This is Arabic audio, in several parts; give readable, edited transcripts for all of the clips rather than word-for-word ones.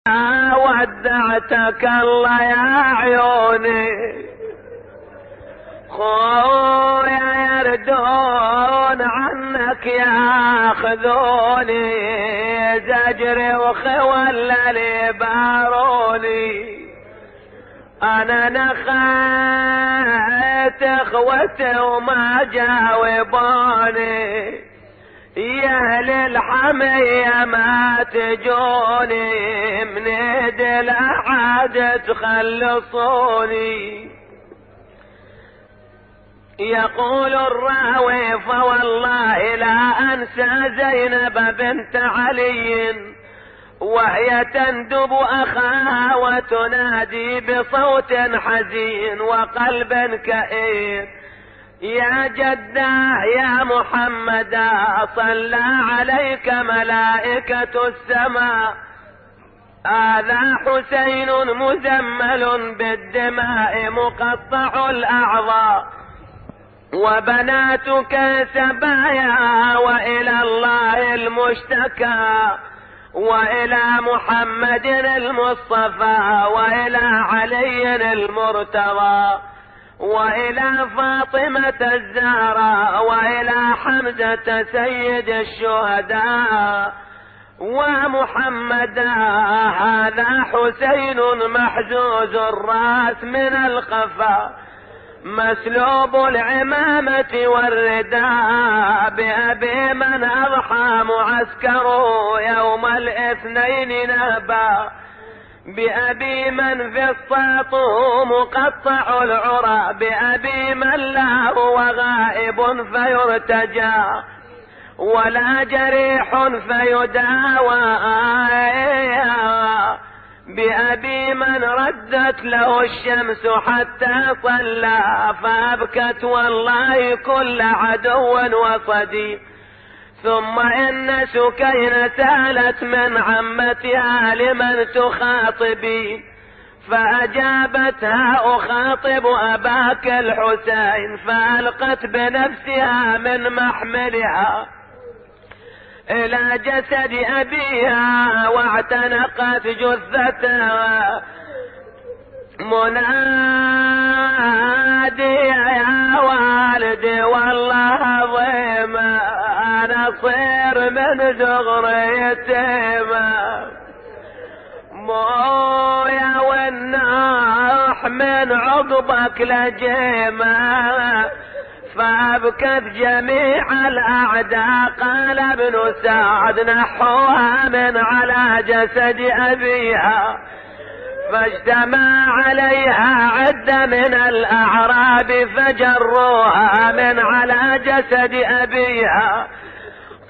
ودعتك الله يا عيوني، خويا يردون عنك ياخذوني، زجري وخولة لي باروني. انا نخيت اخوتي وما جاوبوني، يا اهل الحمية ما تجوني، من يد الاحد تخلصوني. يقول الراوي فوالله لا انسى زينب بنت علي، وهي تندب اخاها وتنادي بصوت حزين وقلب كئيب، يا جده يا محمدا صلى عليك ملائكة السماء، هذا حسين مزمل بالدماء مقطع الاعضاء، وبناتك سبايا والى الله المشتكى، والى محمد المصطفى، والى علي المرتضى، والى فاطمة الزهراء، والى حمزة سيد الشهداء، ومحمدا هذا حسين محزوز الراس من القفا، مسلوب العمامة والرداء، بأبي من أضحى معسكره يوم الاثنين نهبا، بأبي من في الساطه مقطع العرى، بأبي من لا هو غائب فيرتجى ولا جريح فيداوى، بأبي من ردت له الشمس حتى صلى، فأبكت والله كل عدو وصديق. ثم إن سكينة سألت من عمتها لمن تخاطبين، فأجابتها أخاطب أباك الحسين، فألقت بنفسها من محملها إلى جسد أبيها واعتنقت جثتها، منادي يا والدي والله عظيم، أنا صير من صغري يتيمة، مويا والنوح من عقبك لجيمة، فأبكت جميع الأعداء. قال ابن سعد نحوها من على جسد أبيها، فاجتمع عليها عدة من الأعراب فجروها من على جسد أبيها،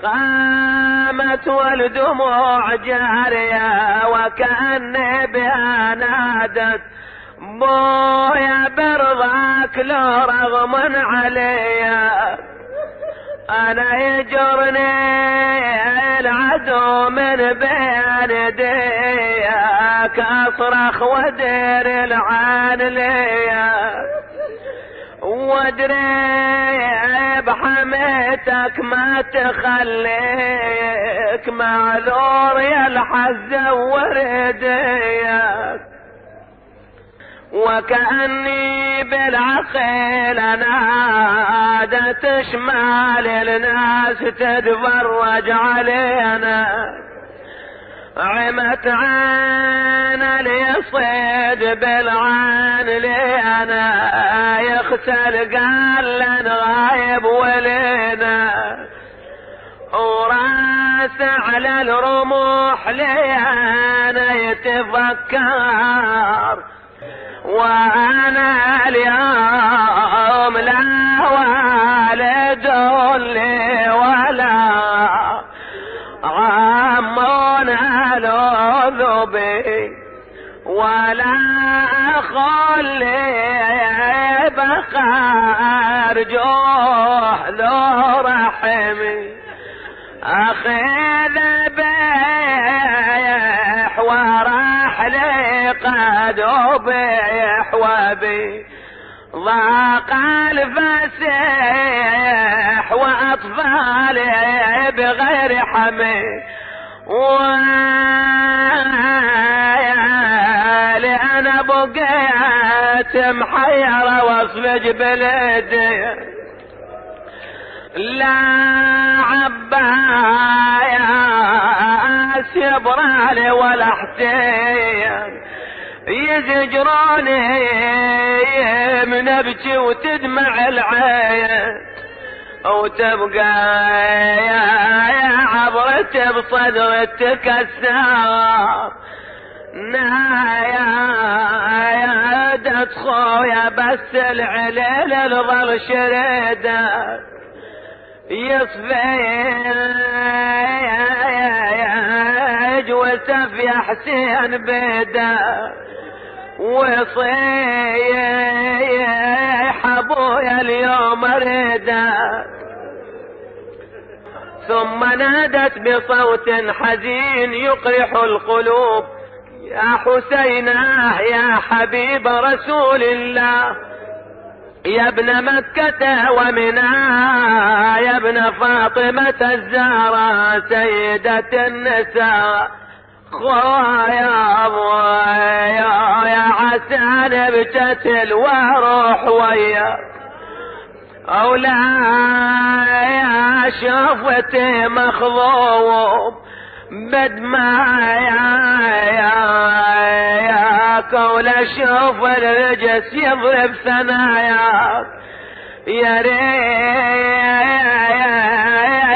قامت والدموع جارية وكأن بها نادت بويا برضاك لو رغم علي، انا يجرني العدو من بين يديك، اصرخ ودير العان ليا، وادري بحميتك ما تخليك معذور يا الحز ورديك، وكأني بالعقل نادت شمال الناس تتفرج علينا، عمت عين اليصيد بالعين لينا، يغسل قال لنا غايب ولينا، وراس على الرموح لينا يتفكر، وانا اليوم لا والد لي ولا عمون الوذ بي، ولا اخلي بقى ارجوه ذو رحمي، اخذ بيح وراح لي قد بيح وبي، ضاق الفسيح واطفالي بغير حمي، محيرة واصفج بلدي لا عباس يبرالي ولا حسين يزجروني من ابكي وتدمع العين وتبقى يا عبرتي بصدر تكسر يا دت خويا بس العليل الظل شريده يصفيج وسف يا حسين بيده وصيح ابويا اليوم اريده ثم نادت بصوت حزين يقرح القلوب يا حسيناه يا حبيب رسول الله يا ابن مكة ومنى يا ابن فاطمة الزهراء سيدة النساء خويا ابويا يا عسان بجتل واروح ويا اولا شوفتي مخضوب بدمايا يا كول اشوف الرجس يضرب ثناياك يا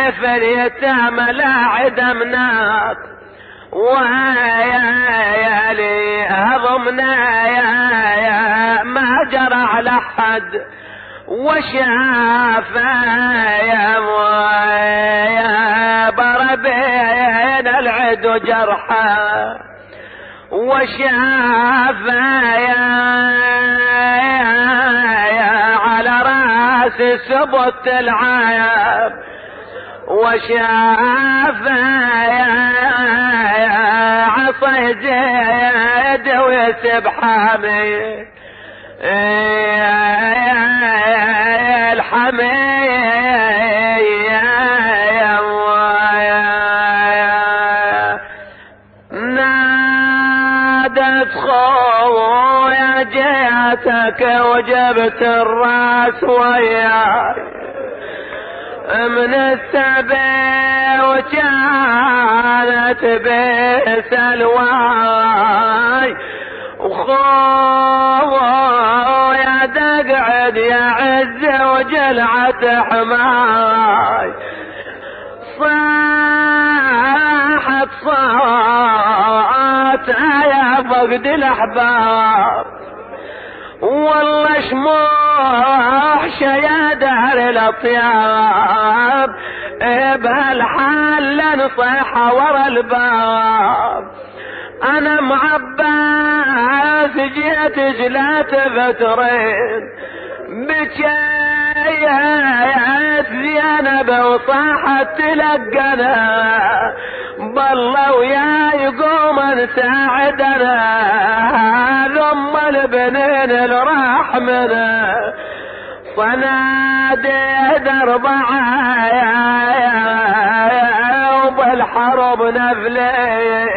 ريف اليتامى لا عدمناك ويا لي هضمنا يا ما جرى على حد وشافا يا بربين العدو جرحا وشافا يا على راس سبط العاب وشافا يا عصي زيد ويسب حامي نادت خويا جيتك وجبت الراس وياي من السبي وكانت بسلواي وخويا تقعد يا عز وجلعة حماي صاحت صوت يا فقد الاحباب والله شموح يا دار الاطياب بهالحال نصيحة ورا الباب انا معباس جيت جلات فترين بكيت زينب وصاحت تلقنا بالله ويا يقوم نساعدنا ثم البنين الراح منه صناديد 4 وبالحرب نفلين